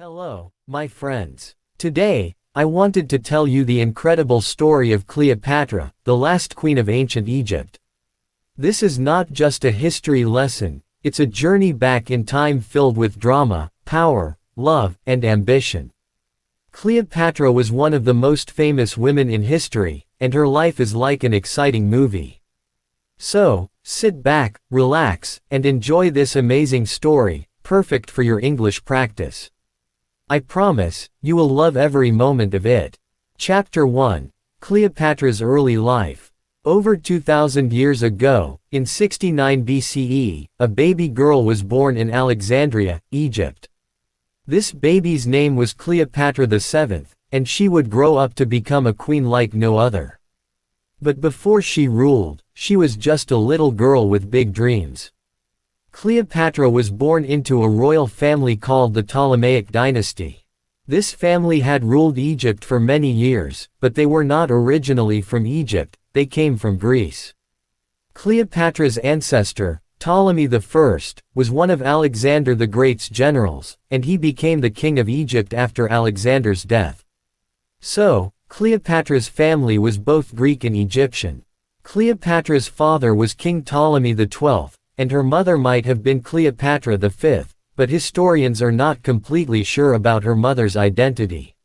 Hello, my friends. Today, I wanted to tell you the incredible story of Cleopatra, the last queen of ancient Egypt. This is not just a history lesson, it's a journey back in time filled with drama, power, love, and ambition. Cleopatra was one of the most famous women in history, and her life is like an exciting movie. So, sit back, relax, and enjoy this amazing story, perfect for your English practice. I promise, you will love every moment of it. Chapter 1. Cleopatra's early life. Over 2,000 years ago, in 69 BCE, a baby girl was born in Alexandria, Egypt. This baby's name was Cleopatra VII, and she would grow up to become a queen like no other. But before she ruled, she was just a little girl with big dreams. Cleopatra was born into a royal family called the Ptolemaic dynasty. This family had ruled Egypt for many years, but they were not originally from Egypt, they came from Greece. Cleopatra's ancestor, Ptolemy I, was one of Alexander the Great's generals, and he became the king of Egypt after Alexander's death. So, Cleopatra's family was both Greek and Egyptian. Cleopatra's father was King Ptolemy XII, and her mother might have been Cleopatra V, but historians are not completely sure about her mother's identity.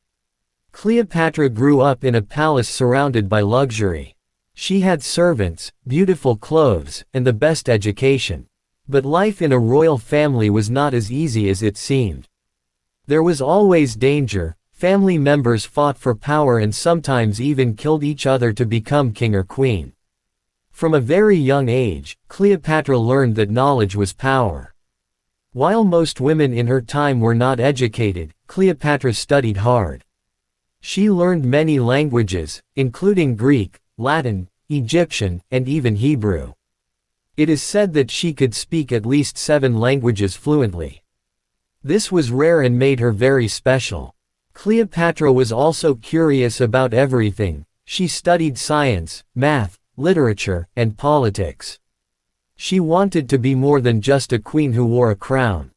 Cleopatra grew up in a palace surrounded by luxury. She had servants, beautiful clothes, and the best education. But life in a royal family was not as easy as it seemed. There was always danger, family members fought for power and sometimes even killed each other to become king or queen. From a very young age, Cleopatra learned that knowledge was power. While most women in her time were not educated, Cleopatra studied hard. She learned many languages, including Greek, Latin, Egyptian, and even Hebrew. It is said that she could speak at least 7 languages fluently. This was rare and made her very special. Cleopatra was also curious about everything. She studied science, math, literature, and politics. She wanted to be more than just a queen who wore a crown.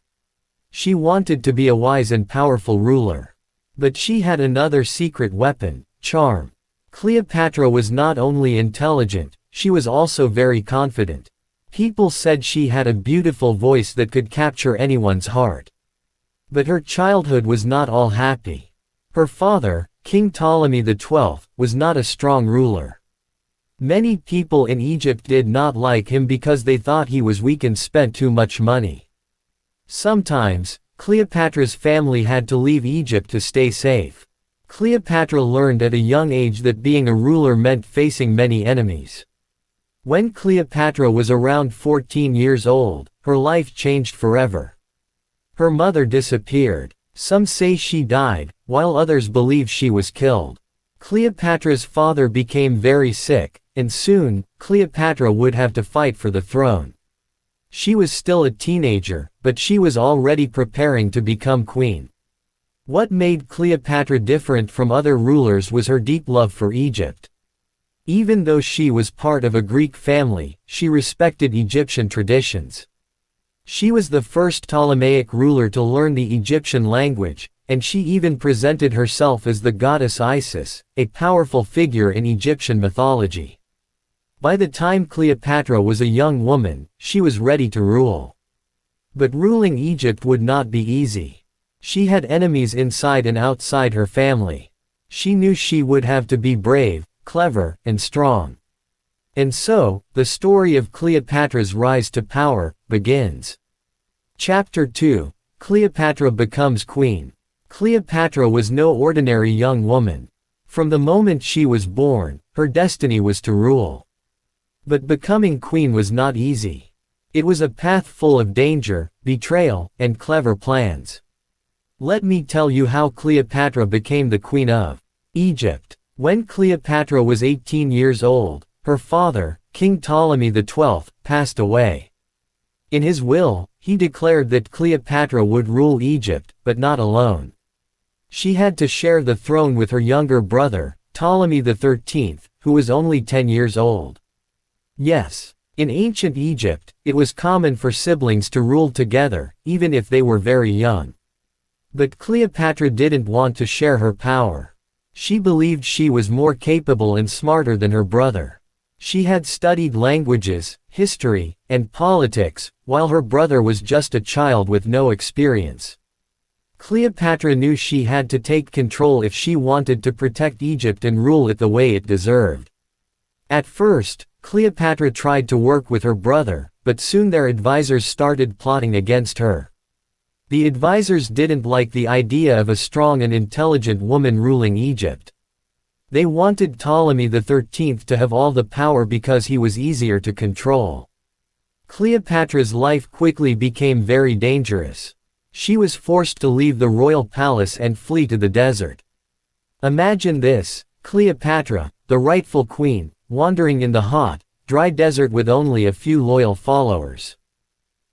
She wanted to be a wise and powerful ruler. But she had another secret weapon: charm. Cleopatra was not only intelligent, she was also very confident. People said she had a beautiful voice that could capture anyone's heart. But her childhood was not all happy. Her father, King Ptolemy XII, was not a strong ruler. Many people in Egypt did not like him because they thought he was weak and spent too much money. Sometimes, Cleopatra's family had to leave Egypt to stay safe. Cleopatra learned at a young age that being a ruler meant facing many enemies. When Cleopatra was around 14 years old, her life changed forever. Her mother disappeared. Some say she died, while others believe she was killed. Cleopatra's father became very sick, and soon, Cleopatra would have to fight for the throne. She was still a teenager, but she was already preparing to become queen. What made Cleopatra different from other rulers was her deep love for Egypt. Even though she was part of a Greek family, she respected Egyptian traditions. She was the first Ptolemaic ruler to learn the Egyptian language, and she even presented herself as the goddess Isis, a powerful figure in Egyptian mythology. By the time Cleopatra was a young woman, she was ready to rule. But ruling Egypt would not be easy. She had enemies inside and outside her family. She knew she would have to be brave, clever, and strong. And so, the story of Cleopatra's rise to power begins. Chapter 2. Cleopatra becomes queen. Cleopatra was no ordinary young woman. From the moment she was born, her destiny was to rule. But becoming queen was not easy. It was a path full of danger, betrayal, and clever plans. Let me tell you how Cleopatra became the queen of Egypt. When Cleopatra was 18 years old, her father, King Ptolemy XII, passed away. In his will, he declared that Cleopatra would rule Egypt, but not alone. She had to share the throne with her younger brother, Ptolemy XIII, who was only 10 years old. Yes, in ancient Egypt, it was common for siblings to rule together, even if they were very young. But Cleopatra didn't want to share her power. She believed she was more capable and smarter than her brother. She had studied languages, history, and politics, while her brother was just a child with no experience. Cleopatra knew she had to take control if she wanted to protect Egypt and rule it the way it deserved. At first, Cleopatra tried to work with her brother, but soon their advisors started plotting against her. The advisors didn't like the idea of a strong and intelligent woman ruling Egypt. They wanted Ptolemy XIII to have all the power because he was easier to control. Cleopatra's life quickly became very dangerous. She was forced to leave the royal palace and flee to the desert. Imagine this, Cleopatra, the rightful queen, wandering in the hot, dry desert with only a few loyal followers.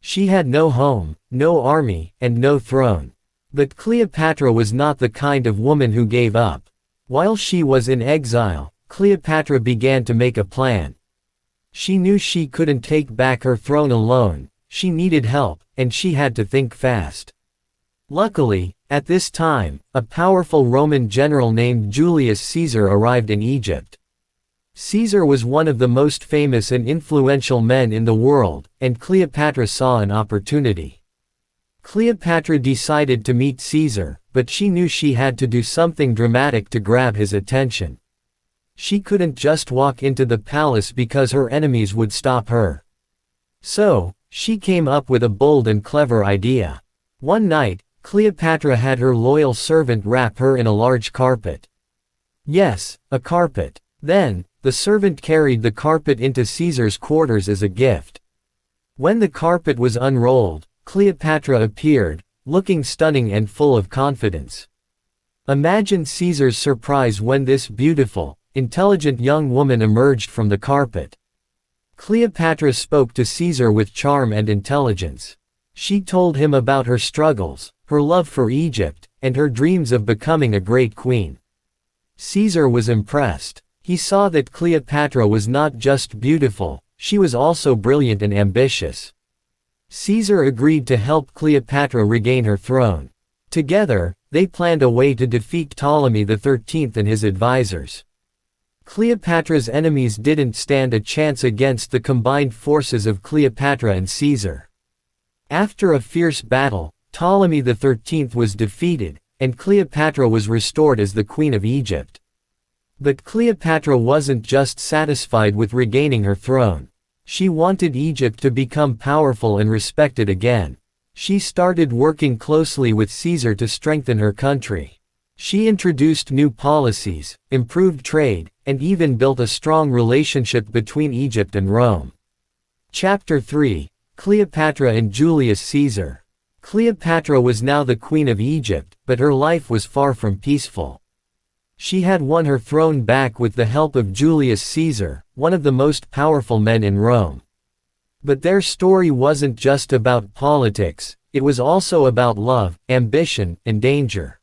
She had no home, no army, and no throne. But Cleopatra was not the kind of woman who gave up. While she was in exile, Cleopatra began to make a plan. She knew she couldn't take back her throne alone, she needed help, and she had to think fast. Luckily, at this time, a powerful Roman general named Julius Caesar arrived in Egypt. Caesar was one of the most famous and influential men in the world, and Cleopatra saw an opportunity. Cleopatra decided to meet Caesar, but she knew she had to do something dramatic to grab his attention. She couldn't just walk into the palace because her enemies would stop her. So, she came up with a bold and clever idea. One night, Cleopatra had her loyal servant wrap her in a large carpet. Yes, a carpet. Then, the servant carried the carpet into Caesar's quarters as a gift. When the carpet was unrolled, Cleopatra appeared, looking stunning and full of confidence. Imagine Caesar's surprise when this beautiful, intelligent young woman emerged from the carpet. Cleopatra spoke to Caesar with charm and intelligence. She told him about her struggles, her love for Egypt, and her dreams of becoming a great queen. Caesar was impressed. He saw that Cleopatra was not just beautiful, she was also brilliant and ambitious. Caesar agreed to help Cleopatra regain her throne. Together, they planned a way to defeat Ptolemy XIII and his advisors. Cleopatra's enemies didn't stand a chance against the combined forces of Cleopatra and Caesar. After a fierce battle, Ptolemy XIII was defeated, and Cleopatra was restored as the Queen of Egypt. But Cleopatra wasn't just satisfied with regaining her throne. She wanted Egypt to become powerful and respected again. She started working closely with Caesar to strengthen her country. She introduced new policies, improved trade, and even built a strong relationship between Egypt and Rome. Chapter 3: Cleopatra and Julius Caesar. Cleopatra was now the Queen of Egypt, but her life was far from peaceful. She had won her throne back with the help of Julius Caesar, one of the most powerful men in Rome. But their story wasn't just about politics, it was also about love, ambition, and danger.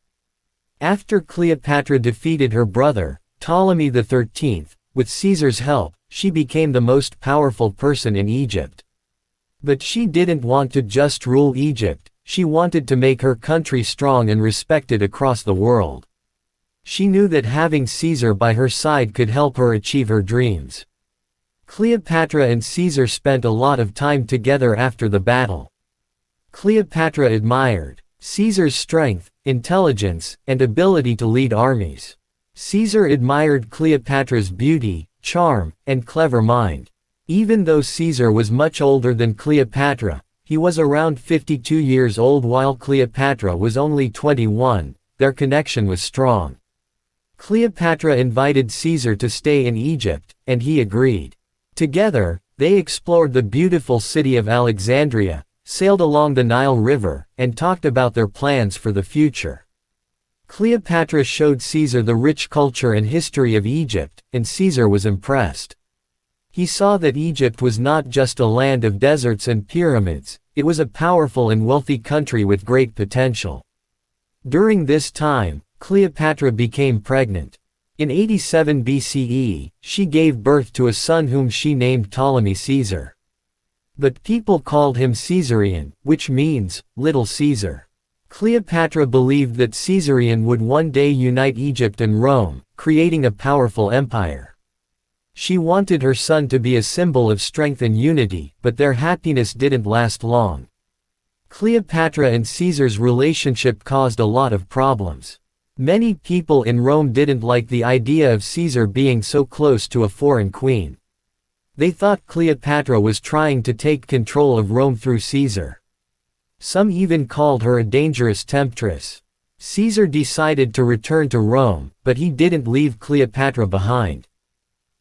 After Cleopatra defeated her brother, Ptolemy XIII, with Caesar's help, she became the most powerful person in Egypt. But she didn't want to just rule Egypt, she wanted to make her country strong and respected across the world. She knew that having Caesar by her side could help her achieve her dreams. Cleopatra and Caesar spent a lot of time together after the battle. Cleopatra admired Caesar's strength, intelligence, and ability to lead armies. Caesar admired Cleopatra's beauty, charm, and clever mind. Even though Caesar was much older than Cleopatra, he was around 52 years old while Cleopatra was only 21, their connection was strong. Cleopatra invited Caesar to stay in Egypt, and he agreed. Together, they explored the beautiful city of Alexandria, sailed along the Nile River, and talked about their plans for the future. Cleopatra showed Caesar the rich culture and history of Egypt, and Caesar was impressed. He saw that Egypt was not just a land of deserts and pyramids, it was a powerful and wealthy country with great potential. During this time, Cleopatra became pregnant. In 87 BCE, she gave birth to a son whom she named Ptolemy Caesar. But people called him Caesarion, which means, Little Caesar. Cleopatra believed that Caesarion would one day unite Egypt and Rome, creating a powerful empire. She wanted her son to be a symbol of strength and unity, but their happiness didn't last long. Cleopatra and Caesar's relationship caused a lot of problems. Many people in Rome didn't like the idea of Caesar being so close to a foreign queen. They thought Cleopatra was trying to take control of Rome through Caesar. Some even called her a dangerous temptress. Caesar decided to return to Rome, but he didn't leave Cleopatra behind.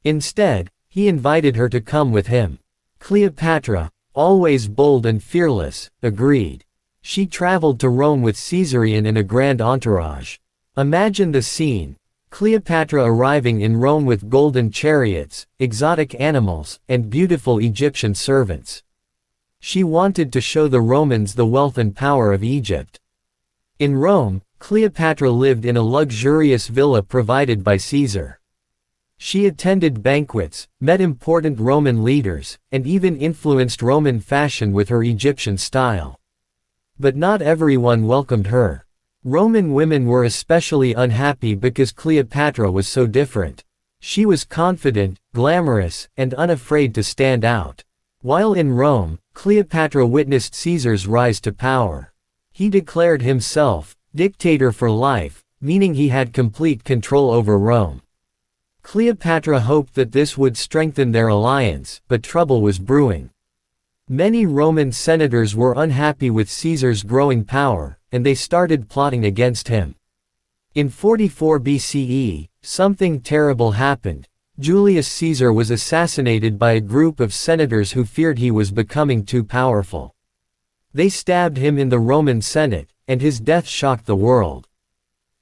Instead, he invited her to come with him. Cleopatra, always bold and fearless, agreed. She traveled to Rome with Caesarion and a grand entourage. Imagine the scene. Cleopatra arriving in Rome with golden chariots, exotic animals, and beautiful Egyptian servants. She wanted to show the Romans the wealth and power of Egypt. In Rome, Cleopatra lived in a luxurious villa provided by Caesar. She attended banquets, met important Roman leaders, and even influenced Roman fashion with her Egyptian style. But not everyone welcomed her. Roman women were especially unhappy because Cleopatra was so different. She was confident, glamorous, and unafraid to stand out. While in Rome, Cleopatra witnessed Caesar's rise to power. He declared himself dictator for life, meaning he had complete control over Rome. Cleopatra hoped that this would strengthen their alliance, but trouble was brewing. Many Roman senators were unhappy with Caesar's growing power, and they started plotting against him. In 44 BCE, something terrible happened. Julius Caesar was assassinated by a group of senators who feared he was becoming too powerful. They stabbed him in the Roman Senate, and his death shocked the world.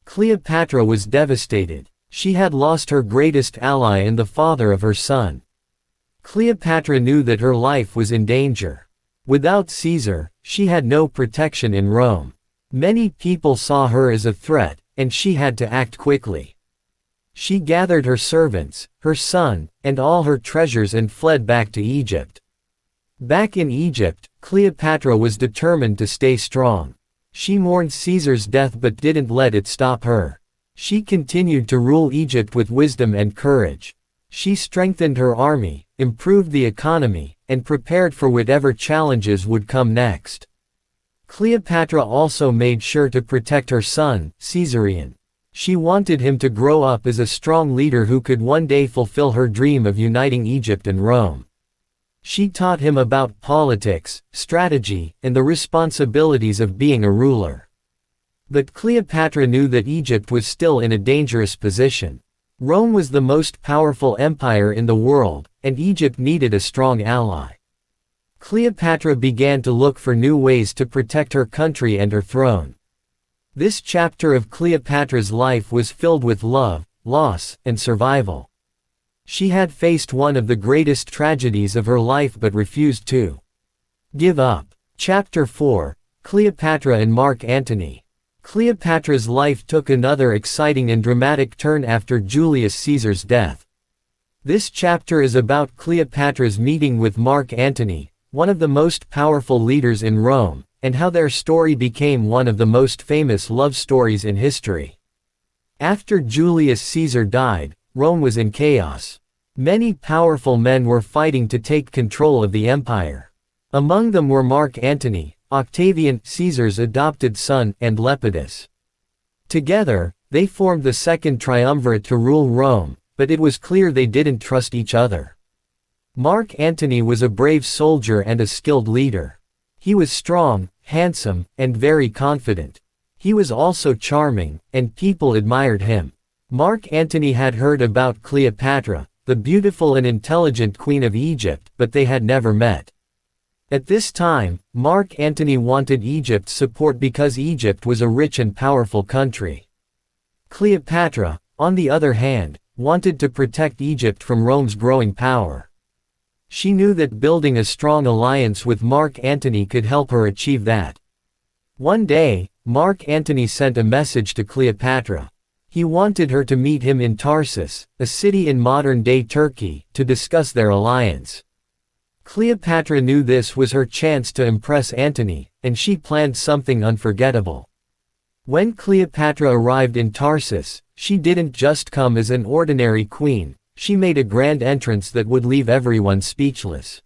Cleopatra was devastated. She had lost her greatest ally and the father of her son. Cleopatra knew that her life was in danger. Without Caesar, she had no protection in Rome. Many people saw her as a threat, and she had to act quickly. She gathered her servants, her son, and all her treasures and fled back to Egypt. Back in Egypt, Cleopatra was determined to stay strong. She mourned Caesar's death but didn't let it stop her. She continued to rule Egypt with wisdom and courage. She strengthened her army, improved the economy, and prepared for whatever challenges would come next. Cleopatra also made sure to protect her son, Caesarion. She wanted him to grow up as a strong leader who could one day fulfill her dream of uniting Egypt and Rome. She taught him about politics, strategy, and the responsibilities of being a ruler. But Cleopatra knew that Egypt was still in a dangerous position. Rome was the most powerful empire in the world, and Egypt needed a strong ally. Cleopatra began to look for new ways to protect her country and her throne. This chapter of Cleopatra's life was filled with love, loss, and survival. She had faced one of the greatest tragedies of her life but refused to give up. Chapter 4: Cleopatra and Mark Antony. Cleopatra's life took another exciting and dramatic turn after Julius Caesar's death. This chapter is about Cleopatra's meeting with Mark Antony, one of the most powerful leaders in Rome, and how their story became one of the most famous love stories in history. After Julius Caesar died, Rome was in chaos. Many powerful men were fighting to take control of the empire. Among them were Mark Antony, Octavian, Caesar's adopted son, and Lepidus. Together, they formed the second triumvirate to rule Rome, but it was clear they didn't trust each other. Mark Antony was a brave soldier and a skilled leader. He was strong, handsome, and very confident. He was also charming, and people admired him. Mark Antony had heard about Cleopatra, the beautiful and intelligent queen of Egypt, but they had never met. At this time, Mark Antony wanted Egypt's support because Egypt was a rich and powerful country. Cleopatra, on the other hand, wanted to protect Egypt from Rome's growing power. She knew that building a strong alliance with Mark Antony could help her achieve that. One day, Mark Antony sent a message to Cleopatra. He wanted her to meet him in Tarsus, a city in modern-day Turkey, to discuss their alliance. Cleopatra knew this was her chance to impress Antony, and she planned something unforgettable. When Cleopatra arrived in Tarsus, she didn't just come as an ordinary queen, she made a grand entrance that would leave everyone speechless.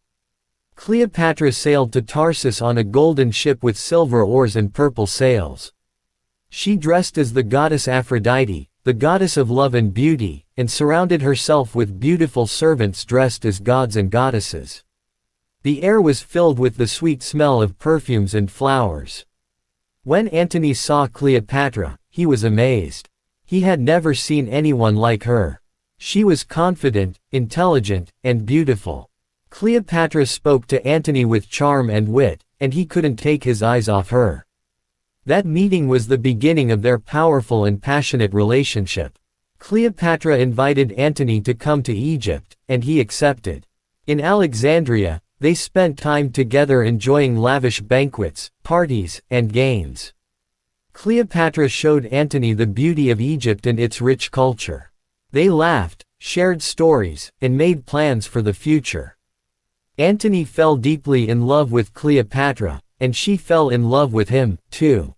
Cleopatra sailed to Tarsus on a golden ship with silver oars and purple sails. She dressed as the goddess Aphrodite, the goddess of love and beauty, and surrounded herself with beautiful servants dressed as gods and goddesses. The air was filled with the sweet smell of perfumes and flowers. When Antony saw Cleopatra, he was amazed. He had never seen anyone like her. She was confident, intelligent, and beautiful. Cleopatra spoke to Antony with charm and wit, and he couldn't take his eyes off her. That meeting was the beginning of their powerful and passionate relationship. Cleopatra invited Antony to come to Egypt, and he accepted. In Alexandria, they spent time together enjoying lavish banquets, parties, and games. Cleopatra showed Antony the beauty of Egypt and its rich culture. They laughed, shared stories, and made plans for the future. Antony fell deeply in love with Cleopatra, and she fell in love with him, too.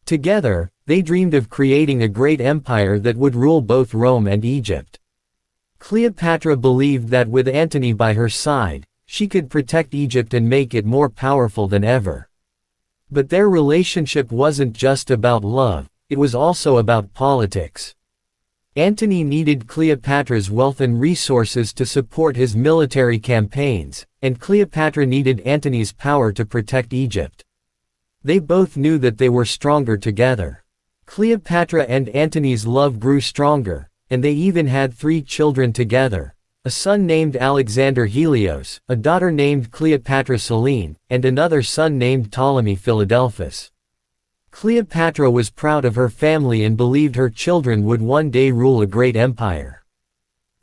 Together, they dreamed of creating a great empire that would rule both Rome and Egypt. Cleopatra believed that with Antony by her side, she could protect Egypt and make it more powerful than ever. But their relationship wasn't just about love, it was also about politics. Antony needed Cleopatra's wealth and resources to support his military campaigns, and Cleopatra needed Antony's power to protect Egypt. They both knew that they were stronger together. Cleopatra and Antony's love grew stronger, and they even had 3 children together: a son named Alexander Helios, a daughter named Cleopatra Selene, and another son named Ptolemy Philadelphus. Cleopatra was proud of her family and believed her children would one day rule a great empire.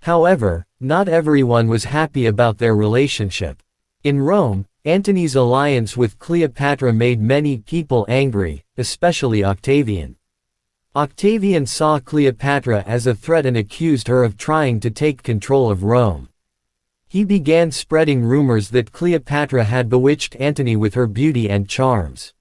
However, not everyone was happy about their relationship. In Rome, Antony's alliance with Cleopatra made many people angry, especially Octavian. Octavian saw Cleopatra as a threat and accused her of trying to take control of Rome. He began spreading rumors that Cleopatra had bewitched Antony with her beauty and charms.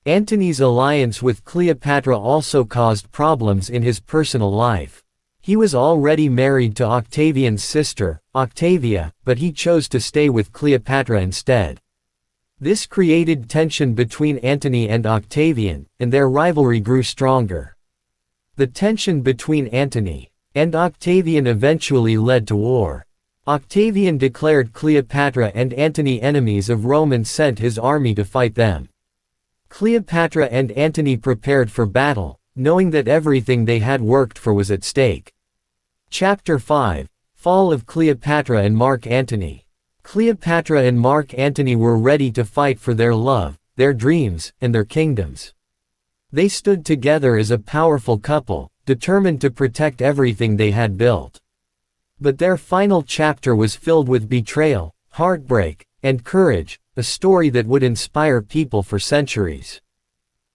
Antony's alliance with Cleopatra also caused problems in his personal life. He was already married to Octavian's sister, Octavia, but he chose to stay with Cleopatra instead. This created tension between Antony and Octavian, and their rivalry grew stronger. The tension between Antony and Octavian eventually led to war. Octavian declared Cleopatra and Antony enemies of Rome and sent his army to fight them. Cleopatra and Antony prepared for battle, knowing that everything they had worked for was at stake. Chapter 5: Fall of Cleopatra and Mark Antony. Cleopatra and Mark Antony were ready to fight for their love, their dreams, and their kingdoms. They stood together as a powerful couple, determined to protect everything they had built. But their final chapter was filled with betrayal, heartbreak, and courage, a story that would inspire people for centuries.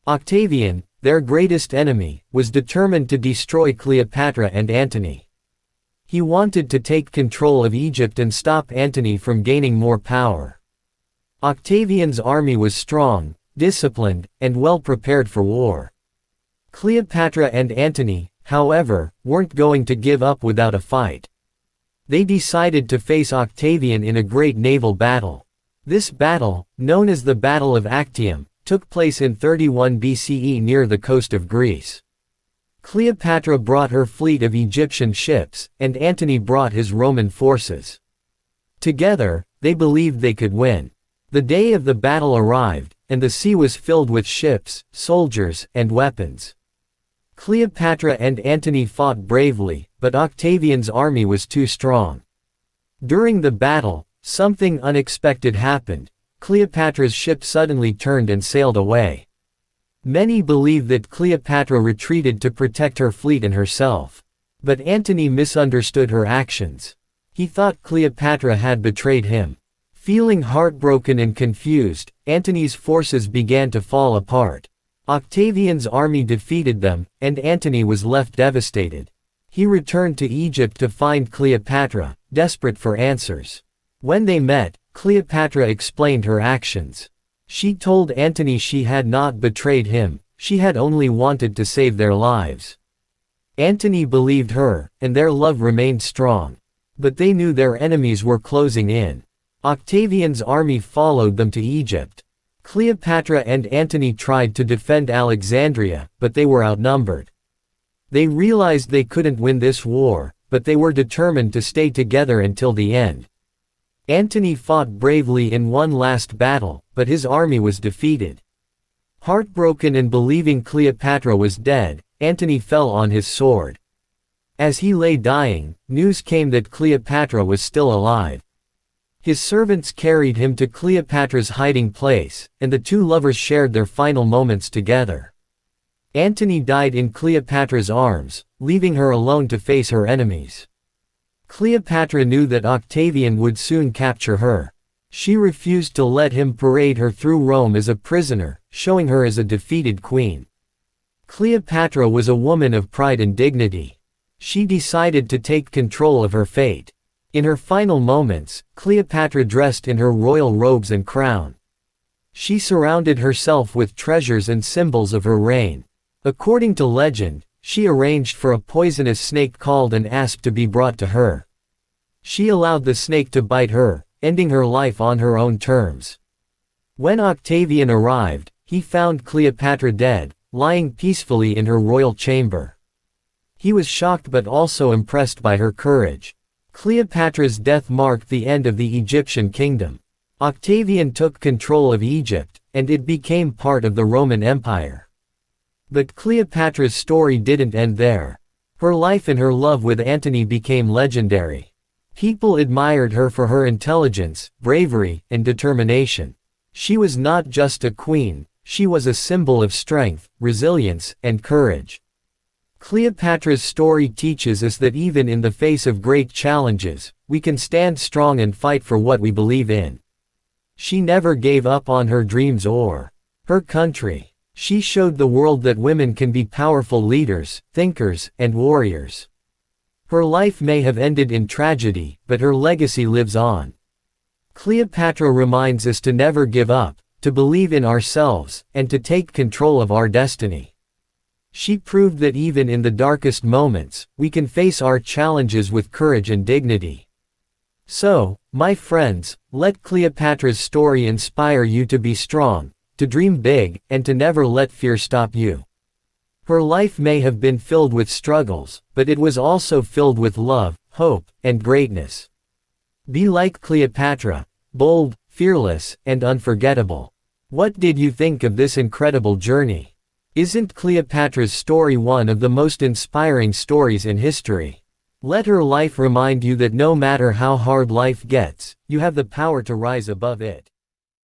Octavian, their greatest enemy, was determined to destroy Cleopatra and Antony. He wanted to take control of Egypt and stop Antony from gaining more power. Octavian's army was strong, disciplined, and well prepared for war. Cleopatra and Antony, however, weren't going to give up without a fight. They decided to face Octavian in a great naval battle. This battle, known as the Battle of Actium, took place in 31 BCE near the coast of Greece. Cleopatra brought her fleet of Egyptian ships, and Antony brought his Roman forces. Together, they believed they could win. The day of the battle arrived, and the sea was filled with ships, soldiers, and weapons. Cleopatra and Antony fought bravely, but Octavian's army was too strong. During the battle, something unexpected happened. Cleopatra's ship suddenly turned and sailed away. Many believe that Cleopatra retreated to protect her fleet and herself. But Antony misunderstood her actions. He thought Cleopatra had betrayed him. Feeling heartbroken and confused, Antony's forces began to fall apart. Octavian's army defeated them, and Antony was left devastated. He returned to Egypt to find Cleopatra, desperate for answers. When they met, Cleopatra explained her actions. She told Antony she had not betrayed him, she had only wanted to save their lives. Antony believed her, and their love remained strong. But they knew their enemies were closing in. Octavian's army followed them to Egypt. Cleopatra and Antony tried to defend Alexandria, but they were outnumbered. They realized they couldn't win this war, but they were determined to stay together until the end. Antony fought bravely in one last battle, but his army was defeated. Heartbroken and believing Cleopatra was dead, Antony fell on his sword. As he lay dying, news came that Cleopatra was still alive. His servants carried him to Cleopatra's hiding place, and the two lovers shared their final moments together. Antony died in Cleopatra's arms, leaving her alone to face her enemies. Cleopatra knew that Octavian would soon capture her. She refused to let him parade her through Rome as a prisoner, showing her as a defeated queen. Cleopatra was a woman of pride and dignity. She decided to take control of her fate. In her final moments, Cleopatra dressed in her royal robes and crown. She surrounded herself with treasures and symbols of her reign. According to legend, she arranged for a poisonous snake called an asp to be brought to her. She allowed the snake to bite her, ending her life on her own terms. When Octavian arrived, he found Cleopatra dead, lying peacefully in her royal chamber. He was shocked but also impressed by her courage. Cleopatra's death marked the end of the Egyptian kingdom. Octavian took control of Egypt, and it became part of the Roman Empire. But Cleopatra's story didn't end there. Her life and her love with Antony became legendary. People admired her for her intelligence, bravery, and determination. She was not just a queen, she was a symbol of strength, resilience, and courage. Cleopatra's story teaches us that even in the face of great challenges, we can stand strong and fight for what we believe in. She never gave up on her dreams or her country. She showed the world that women can be powerful leaders, thinkers, and warriors. Her life may have ended in tragedy, but her legacy lives on. Cleopatra reminds us to never give up, to believe in ourselves, and to take control of our destiny. She proved that even in the darkest moments, we can face our challenges with courage and dignity. So, my friends, let Cleopatra's story inspire you to be strong, to dream big, and to never let fear stop you. Her life may have been filled with struggles, but it was also filled with love, hope, and greatness. Be like Cleopatra, bold, fearless, and unforgettable. What did you think of this incredible journey? Isn't Cleopatra's story one of the most inspiring stories in history? Let her life remind you that no matter how hard life gets, you have the power to rise above it.